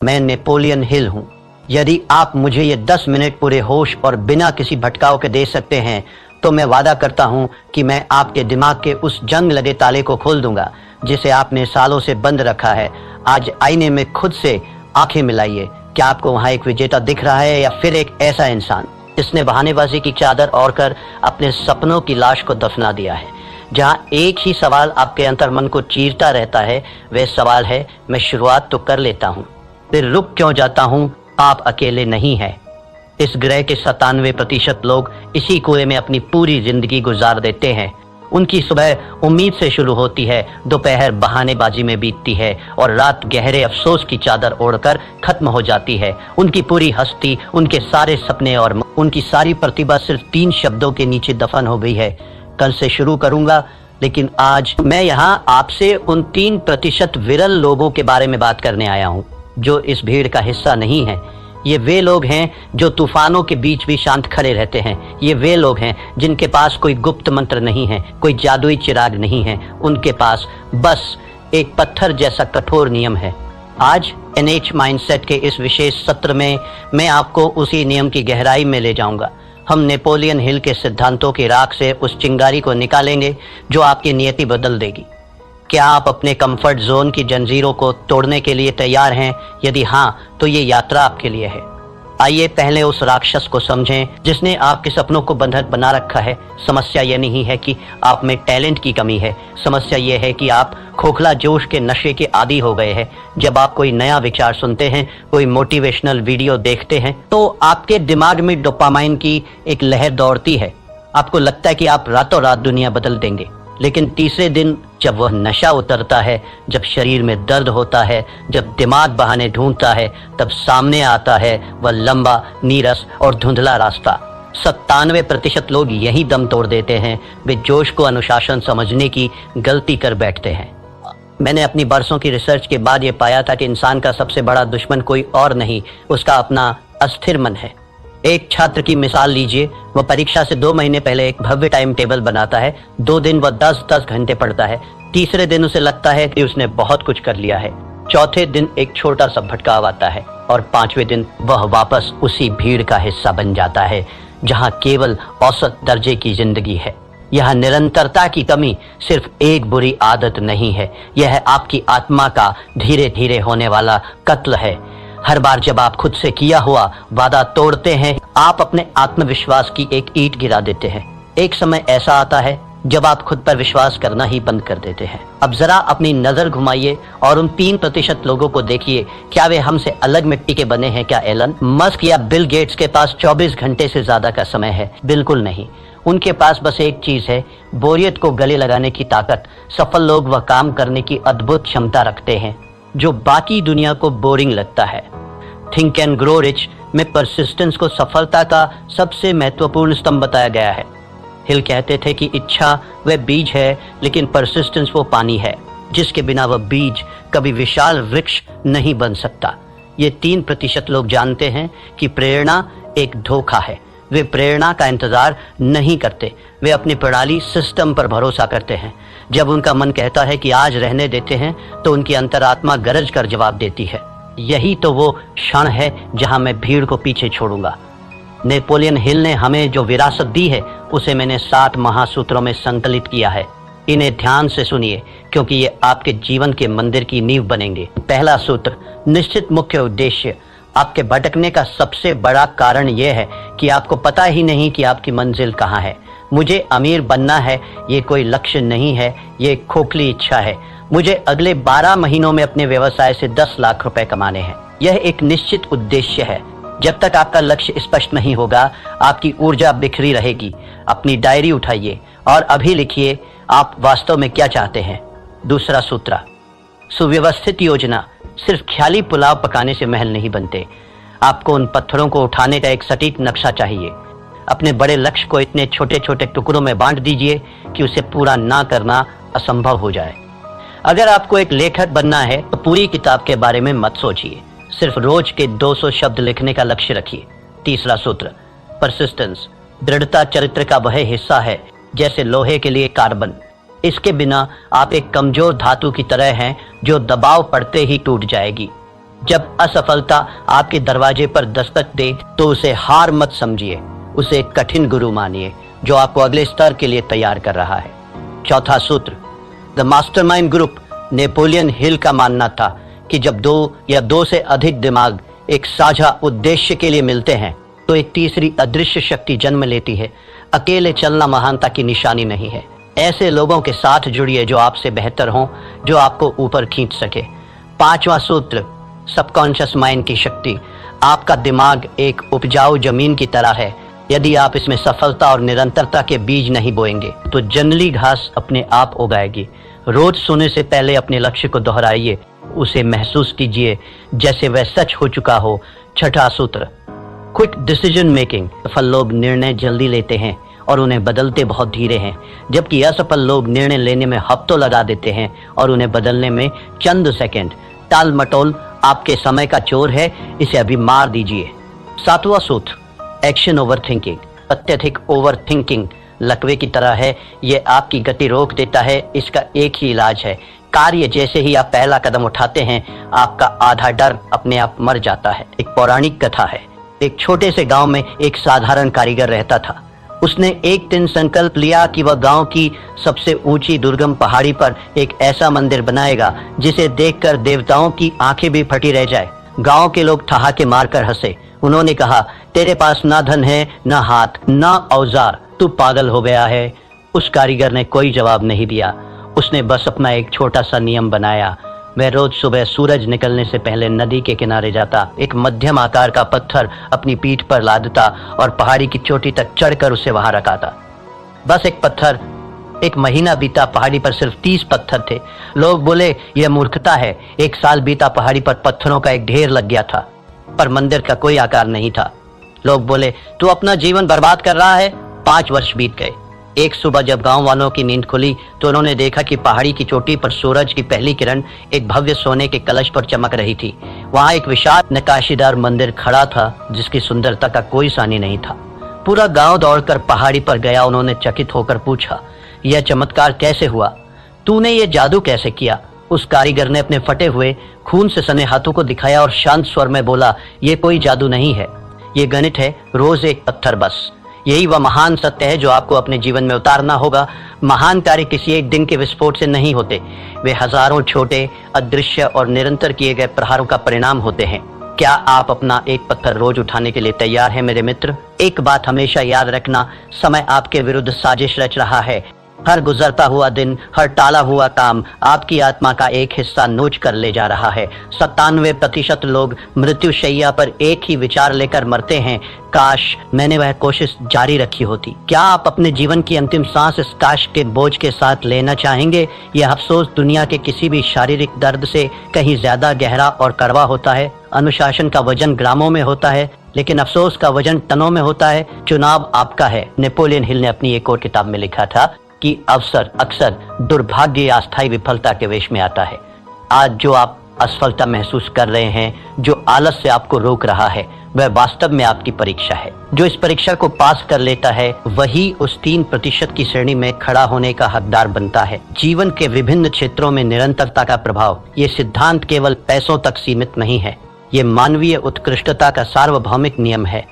मैं Napoleon Hill हूँ। यदि आप मुझे ये 10 मिनट पूरे होश और बिना किसी भटकाव के दे सकते हैं तो मैं वादा करता हूँ कि मैं आपके दिमाग के उस जंग लगे ताले को खोल दूंगा जिसे आपने सालों से बंद रखा है। आज आईने में खुद से आंखें मिलाइए। क्या आपको वहाँ एक विजेता दिख रहा है या फिर एक ऐसा इंसान जिसने बहानेबाजी की चादर ओढ़कर अपने सपनों की लाश को दफना दिया है? जहाँ एक ही सवाल आपके अंतर्मन को चीरता रहता है, वह सवाल है, मैं शुरुआत तो कर लेता हूँ, फिर रुक क्यों जाता हूँ? आप अकेले नहीं हैं। इस ग्रह के 97% लोग इसी कुएं में अपनी पूरी जिंदगी गुजार देते हैं। उनकी सुबह उम्मीद से शुरू होती है, दोपहर बहानेबाजी में बीतती है और रात गहरे अफसोस की चादर ओढ़कर खत्म हो जाती है। उनकी पूरी हस्ती, उनके सारे सपने और उनकी सारी प्रतिभा सिर्फ 3 शब्दों के नीचे दफन हो गई है। कल से शुरू करूंगा, लेकिन आज मैं यहाँ आपसे उन 3% विरल लोगों के बारे में बात करने आया हूँ जो इस भीड़ का हिस्सा नहीं है। ये वे लोग हैं जो तूफानों के बीच भी शांत खड़े रहते हैं। ये वे लोग हैं जिनके पास कोई गुप्त मंत्र नहीं है, कोई जादुई चिराग नहीं है। उनके पास बस एक पत्थर जैसा कठोर नियम है। आज एनएच माइंडसेट के इस विशेष सत्र में मैं आपको उसी नियम की गहराई में ले जाऊंगा। हम नेपोलियन हिल के सिद्धांतों की राख से उस चिंगारी को निकालेंगे जो आपकी नियति बदल देगी। क्या आप अपने कंफर्ट जोन की जंजीरों को तोड़ने के लिए तैयार हैं? यदि हाँ, तो ये यात्रा आपके लिए है। आइए पहले उस राक्षस को समझें जिसने आपके सपनों को बंधक बना रखा है। समस्या ये नहीं है कि आप में टैलेंट की कमी है, समस्या ये है कि आप खोखला जोश के नशे के आदी हो गए हैं। जब आप कोई नया विचार सुनते हैं, कोई मोटिवेशनल वीडियो देखते हैं, तो आपके दिमाग में डोपामाइन की एक लहर दौड़ती है। आपको लगता है कि आप रातों रात दुनिया बदल देंगे। लेकिन तीसरे दिन जब वह नशा उतरता है, जब शरीर में दर्द होता है, जब दिमाग बहाने ढूंढता है, तब सामने आता है वह लंबा, नीरस और धुंधला रास्ता। 97% लोग यही दम तोड़ देते हैं। वे जोश को अनुशासन समझने की गलती कर बैठते हैं। मैंने अपनी बरसों की रिसर्च के बाद ये पाया था कि इंसान का सबसे बड़ा दुश्मन कोई और नहीं, उसका अपना अस्थिर मन है। एक छात्र की मिसाल लीजिए। वह परीक्षा से 2 महीने पहले एक भव्य टाइम टेबल बनाता है। 2 दिन वह 10-10 घंटे पढ़ता है। तीसरे दिन उसे लगता है कि उसने बहुत कुछ कर लिया है। चौथे दिन एक छोटा सा भटकाव आता है और 5वें दिन वह वापस उसी भीड़ का हिस्सा बन जाता है जहां केवल औसत दर्जे की जिंदगी है। यह निरंतरता की कमी सिर्फ एक बुरी आदत नहीं है, यह आपकी आत्मा का धीरे धीरे होने वाला कत्ल है। हर बार जब आप खुद से किया हुआ वादा तोड़ते हैं, आप अपने आत्मविश्वास की एक ईंट गिरा देते हैं। एक समय ऐसा आता है जब आप खुद पर विश्वास करना ही बंद कर देते हैं। अब जरा अपनी नजर घुमाइए और उन 3% लोगों को देखिए। क्या वे हमसे अलग मिट्टी के बने हैं? क्या एलन मस्क या बिल गेट्स के पास 24 घंटे से ज्यादा का समय है? बिल्कुल नहीं। उनके पास बस एक चीज है, बोरियत को गले लगाने की ताकत। सफल लोग वह काम करने की अद्भुत क्षमता रखते हैं जो बाकी दुनिया को बोरिंग लगता है। थिंक एंड ग्रो रिच में परसिस्टेंस को सफलता का सबसे महत्वपूर्ण स्तंभ बताया गया है। हिल कहते थे कि इच्छा वह बीज है, लेकिन परसिस्टेंस वो पानी है जिसके बिना वह बीज कभी विशाल वृक्ष नहीं बन सकता। ये 3% लोग जानते हैं कि प्रेरणा एक धोखा है। वे प्रेरणा का इंतजार नहीं करते, वे अपनी प्रणाली सिस्टम पर भरोसा करते हैं। जब उनका मन कहता है कि आज रहने देते हैं, तो उनकी अंतरात्मा गरज कर जवाब देती है, यही तो वो क्षण है जहां मैं भीड़ को पीछे छोड़ूंगा। नेपोलियन हिल ने हमें जो विरासत दी है उसे मैंने 7 महासूत्रों में संकलित किया है। इन्हें ध्यान से सुनिए क्योंकि ये आपके जीवन के मंदिर की नींव बनेंगे। पहला सूत्र, निश्चित मुख्य उद्देश्य। आपके भटकने का सबसे बड़ा कारण यह है कि आपको पता ही नहीं कि आपकी मंजिल कहाँ है। मुझे अमीर बनना है, ये कोई लक्ष्य नहीं है, ये एक खोखली इच्छा है। मुझे अगले 12 महीनों में अपने व्यवसाय से 10 लाख रुपए कमाने हैं। यह एक निश्चित उद्देश्य है। जब तक आपका लक्ष्य स्पष्ट नहीं होगा, आपकी ऊर्जा बिखरी रहेगी। अपनी डायरी उठाइए और अभी लिखिए आप वास्तव में क्या चाहते हैं। दूसरा सूत्र, सुव्यवस्थित योजना। सिर्फ ख्याली पुलाव पकाने से महल नहीं बनते। आपको उन पत्थरों को उठाने का एक सटीक नक्शा चाहिए। अपने बड़े लक्ष्य को इतने छोटे छोटे टुकड़ों में बांट दीजिए कि उसे पूरा ना करना असंभव हो जाए। अगर आपको एक लेखक बनना है तो पूरी किताब के बारे में मत सोचिए, सिर्फ रोज के 200 शब्द लिखने का लक्ष्य रखिए। तीसरा सूत्र, परसिस्टेंस। दृढ़ता चरित्र का वह हिस्सा है जैसे लोहे के लिए कार्बन। इसके बिना आप एक कमजोर धातु की तरह हैं जो दबाव पड़ते ही टूट जाएगी। जब असफलता आपके दरवाजे पर दस्तक दे तो उसे हार मत समझिए, उसे एक कठिन गुरु मानिए जो आपको अगले स्तर के लिए तैयार कर रहा है। चौथा सूत्र, the mastermind group Napoleon Hill का मानना था कि जब दो या दो से अधिक दिमाग एक साझा उद्देश्य के लिए मिलते हैं तो एक तीसरी अदृश्य शक्ति जन्म लेती है। अकेले चलना महानता की निशानी नहीं है। ऐसे लोगों के साथ जुड़िए जो आपसे बेहतर हों, जो आपको ऊपर खींच सके। पांचवा सूत्र, सबकॉन्शियस माइंड की शक्ति। आपका दिमाग एक उपजाऊ जमीन की तरह है। यदि आप इसमें सफलता और निरंतरता के बीज नहीं बोएंगे तो जंगली घास अपने आप उगाएगी। रोज सोने से पहले अपने लक्ष्य को दोहराइए, उसे महसूस कीजिए जैसे वह सच हो चुका हो। छठा सूत्र, क्विक डिसीजन मेकिंग। सफल लोग निर्णय जल्दी लेते हैं और उन्हें बदलते बहुत धीरे हैं, जबकि असफल लोग निर्णय लेने में हफ्तों लगा देते हैं और उन्हें बदलने में चंद सेकंड। टाल मटोल आपके समय का चोर है, इसे अभी मार दीजिए। सातवां सूत्र, एक्शन ओवर थिंकिंग। अत्यधिक ओवर थिंकिंग लकवे की तरह है, ये आपकी गति रोक देता है। इसका एक ही इलाज है, कार्य जैसे ही आप पहला कदम उठाते हैं आपका आधा डर अपने आप मर जाता है। एक पौराणिक कथा है। एक छोटे से गांव में एक साधारण कारीगर रहता था। उसने एक दिन संकल्प लिया कि वह गांव की सबसे ऊंची दुर्गम पहाड़ी पर एक ऐसा मंदिर बनाएगा जिसे देखकर देवताओं की आंखें भी फटी रह जाए। गांव के लोग ठहाके मारकर हंसे। उन्होंने कहा, तेरे पास ना धन है, ना हाथ, ना औजार, तू पागल हो गया है। उस कारीगर ने कोई जवाब नहीं दिया। उसने बस अपना एक छोटा सा नियम बनाया। वह रोज सुबह सूरज निकलने से पहले नदी के किनारे जाता, एक मध्यम आकार का पत्थर अपनी पीठ पर लादता और पहाड़ी की चोटी तक चढ़कर उसे वहां रखाता। बस एक पत्थर। एक महीना बीता, पहाड़ी पर सिर्फ 30 पत्थर थे। लोग बोले, यह मूर्खता है। एक साल बीता, पहाड़ी पर पत्थरों का एक ढेर लग गया था, पर मंदिर का कोई आकार नहीं था। लोग बोले, तू अपना जीवन बर्बाद कर रहा है। 5 वर्ष बीत गए। एक सुबह जब गांव वालों की नींद खुली तो उन्होंने देखा कि पहाड़ी की चोटी पर सूरज की पहली किरण एक भव्य सोने के कलश पर चमक रही थी। वहां एक विशाल नक्काशीदार मंदिर खड़ा था जिसकी सुंदरता का कोई सानी नहीं था। पूरा गांव दौड़कर पहाड़ी पर गया। उन्होंने चकित होकर पूछा, यह चमत्कार कैसे हुआ? तूने ये जादू कैसे किया? उस कारीगर ने अपने फटे हुए खून से सने हाथों को दिखाया और शांत स्वर में बोला, ये कोई जादू नहीं है, ये गणित है, रोज एक पत्थर बस। यही वह महान सत्य है जो आपको अपने जीवन में उतारना होगा। महान कार्य किसी एक दिन के विस्फोट से नहीं होते, वे हजारों छोटे, अदृश्य और निरंतर किए गए प्रहारों का परिणाम होते हैं। क्या आप अपना एक पत्थर रोज उठाने के लिए तैयार हैं मेरे मित्र? एक बात हमेशा याद रखना, समय आपके विरुद्ध साजिश रच रहा है। हर गुजरता हुआ दिन, हर टाला हुआ काम आपकी आत्मा का एक हिस्सा नोच कर ले जा रहा है। 97% लोग मृत्युशैया पर एक ही विचार लेकर मरते हैं, काश मैंने वह कोशिश जारी रखी होती। क्या आप अपने जीवन की अंतिम सांस इस काश के बोझ के साथ लेना चाहेंगे? यह अफसोस दुनिया के किसी भी शारीरिक दर्द से कहीं ज्यादा गहरा और कड़वा होता है। अनुशासन का वजन ग्रामों में होता है, लेकिन अफसोस का वजन टनों में होता है। चुनाव आपका है। नेपोलियन हिल ने अपनी एक और किताब में लिखा था कि अवसर अक्सर दुर्भाग्य या अस्थायी विफलता के वेश में आता है। आज जो आप असफलता महसूस कर रहे हैं, जो आलस से आपको रोक रहा है, वह वास्तव में आपकी परीक्षा है। जो इस परीक्षा को पास कर लेता है वही उस 3% की श्रेणी में खड़ा होने का हकदार बनता है। जीवन के विभिन्न क्षेत्रों में निरंतरता का प्रभाव, ये सिद्धांत केवल पैसों तक सीमित नहीं है, ये मानवीय उत्कृष्टता का सार्वभौमिक नियम है।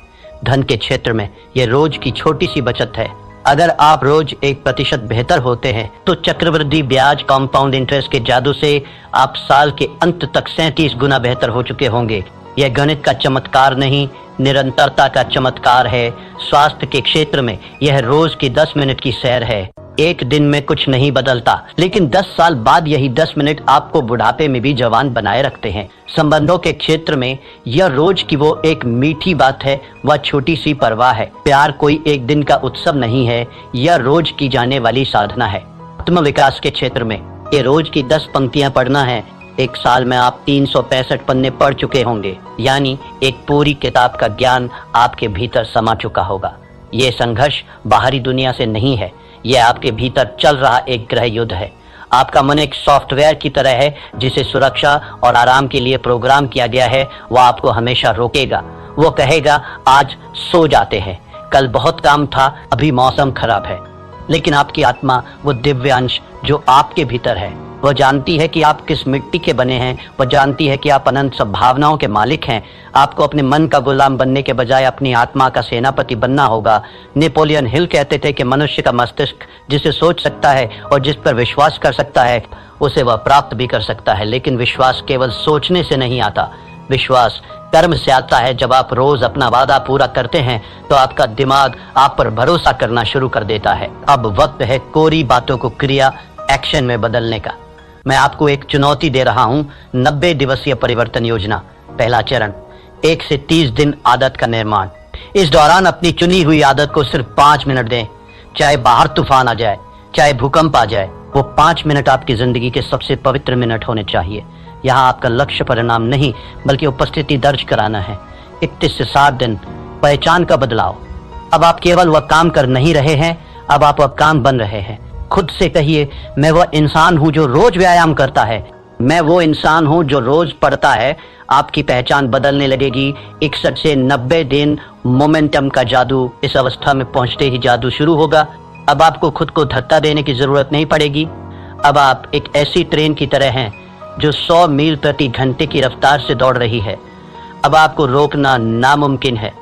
धन के क्षेत्र में ये रोज की छोटी सी बचत है। अगर आप रोज 1% बेहतर होते हैं तो चक्रवृद्धि ब्याज, कंपाउंड इंटरेस्ट के जादू से आप साल के अंत तक 37 गुना बेहतर हो चुके होंगे। यह गणित का चमत्कार नहीं, निरंतरता का चमत्कार है। स्वास्थ्य के क्षेत्र में यह रोज की 10 मिनट की सैर है। एक दिन में कुछ नहीं बदलता, लेकिन 10 साल बाद यही 10 मिनट आपको बुढ़ापे में भी जवान बनाए रखते हैं। संबंधों के क्षेत्र में यह रोज की वो एक मीठी बात है, वह छोटी सी परवाह है। प्यार कोई एक दिन का उत्सव नहीं है, यह रोज की जाने वाली साधना है। आत्म विकास के क्षेत्र में ये रोज की 10 पंक्तियां पढ़ना है। एक साल में आप 365 पन्ने पढ़ चुके होंगे, यानी एक पूरी किताब का ज्ञान आपके भीतर समा चुका होगा। ये संघर्ष बाहरी दुनिया से नहीं है, यह आपके भीतर चल रहा एक गृह युद्ध है। आपका मन एक सॉफ्टवेयर की तरह है जिसे सुरक्षा और आराम के लिए प्रोग्राम किया गया है। वह आपको हमेशा रोकेगा। वो कहेगा, आज सो जाते हैं, कल बहुत काम था, अभी मौसम खराब है। लेकिन आपकी आत्मा, वो दिव्य अंश जो आपके भीतर है, वह जानती है कि आप किस मिट्टी के बने हैं, वह जानती है कि आप अनंत संभावनाओं के मालिक हैं। आपको अपने मन का गुलाम बनने के बजाय अपनी आत्मा का सेनापति बनना होगा। नेपोलियन हिल कहते थे कि मनुष्य का मस्तिष्क जिसे सोच सकता है और जिस पर विश्वास कर सकता है उसे वह प्राप्त भी कर सकता है, लेकिन विश्वास केवल सोचने से नहीं आता। विश्वास कर्म से आता है। जब आप रोज अपना वादा पूरा करते हैं तो आपका दिमाग आप पर भरोसा करना शुरू कर देता है। अब वक्त है कोरी बातों को क्रिया एक्शन में बदलने का। मैं आपको एक चुनौती दे रहा हूं, 90 दिवसीय परिवर्तन योजना। पहला चरण, 1 से 30 दिन आदत का निर्माण। इस दौरान अपनी चुनी हुई आदत को सिर्फ 5 मिनट दें। चाहे बाहर तूफान आ जाए, चाहे भूकंप आ जाए, वो 5 मिनट आपकी जिंदगी के सबसे पवित्र मिनट होने चाहिए। यहाँ आपका लक्ष्य परिणाम नहीं बल्कि उपस्थिति दर्ज कराना है। 31 से 60 दिन, पहचान का बदलाव। अब आप केवल वह काम कर नहीं रहे हैं, अब आप वह काम बन रहे हैं। खुद से कहिए, मैं वह इंसान हूं जो रोज व्यायाम करता है, मैं वो इंसान हूं जो रोज पढ़ता है। आपकी पहचान बदलने लगेगी। 61 से 90 दिन मोमेंटम का जादू। इस अवस्था में पहुंचते ही जादू शुरू होगा। अब आपको खुद को धक्का देने की जरूरत नहीं पड़ेगी। अब आप एक ऐसी ट्रेन की तरह हैं जो 100 मील प्रति घंटे की रफ्तार से दौड़ रही है। अब आपको रोकना नामुमकिन है।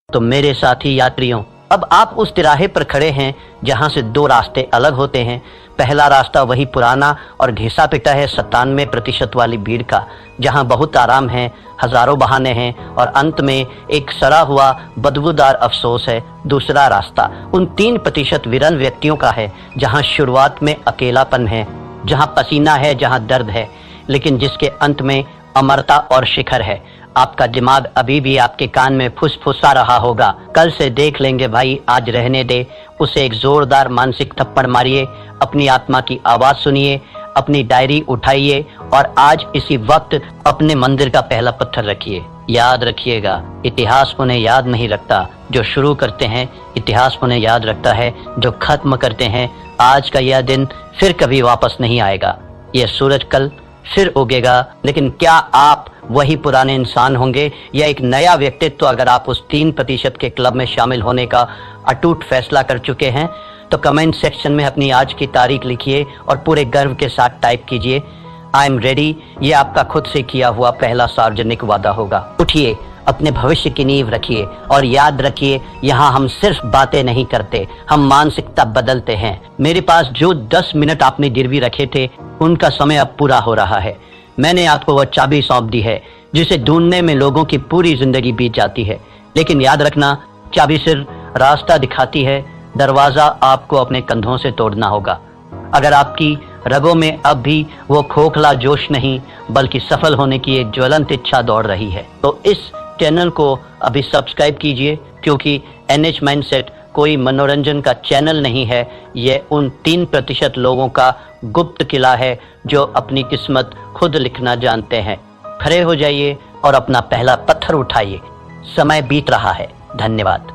तो मेरे साथी यात्रियों, अब आप उस तिराहे पर खड़े हैं जहां से 2 रास्ते अलग होते हैं। पहला रास्ता वही पुराना और घिसा पिटा है 97% वाली भीड़ का, जहां बहुत आराम है, हजारों बहाने हैं और अंत में एक सड़ा हुआ बदबूदार अफसोस है। दूसरा रास्ता उन 3% विरल व्यक्तियों का है जहां शुरुआत में अकेलापन है, जहां पसीना है, जहां दर्द है, लेकिन जिसके अंत में अमरता और शिखर है। आपका दिमाग अभी भी आपके कान में फुसफुसा रहा होगा, कल से देख लेंगे भाई, आज रहने दे। उसे एक जोरदार मानसिक थप्पड़ मारिए, अपनी आत्मा की आवाज सुनिए, अपनी डायरी उठाइए और आज इसी वक्त अपने मंदिर का पहला पत्थर रखिए। याद रखिएगा, इतिहास उन्हें याद नहीं रखता जो शुरू करते हैं, इतिहास उन्हें याद रखता है जो खत्म करते हैं। आज का यह दिन फिर कभी वापस नहीं आएगा। यह सूरज कल फिर उगेगा, लेकिन क्या आप वही पुराने इंसान होंगे या एक नया व्यक्तित्व? अगर आप उस 3% के क्लब में शामिल होने का अटूट फैसला कर चुके हैं तो कमेंट सेक्शन में अपनी आज की तारीख लिखिए और पूरे गर्व के साथ टाइप कीजिए, आई एम रेडी। ये आपका खुद से किया हुआ पहला सार्वजनिक वादा होगा। उठिए, अपने भविष्य की नींव रखिए और याद रखिए, यहाँ हम सिर्फ बातें नहीं करते, हम मानसिकता बदलते हैं। मेरे पास जो 10 मिनट आपने गिरवी रखे थे उनका समय अब पूरा हो रहा है। मैंने आपको वह चाबी सौंप दी है जिसे ढूंढने में लोगों की पूरी जिंदगी बीत जाती है, लेकिन याद रखना, चाबी सिर्फ रास्ता दिखाती है, दरवाजा आपको अपने कंधों से तोड़ना होगा। अगर आपकी रगों में अब भी वो खोखला जोश नहीं बल्कि सफल होने की एक ज्वलंत इच्छा दौड़ रही है तो इस चैनल को अभी सब्सक्राइब कीजिए, क्योंकि NH माइंडसेट कोई मनोरंजन का चैनल नहीं है। यह उन 3% लोगों का गुप्त किला है जो अपनी किस्मत खुद लिखना जानते हैं। खड़े हो जाइए और अपना पहला पत्थर उठाइए। समय बीत रहा है। धन्यवाद।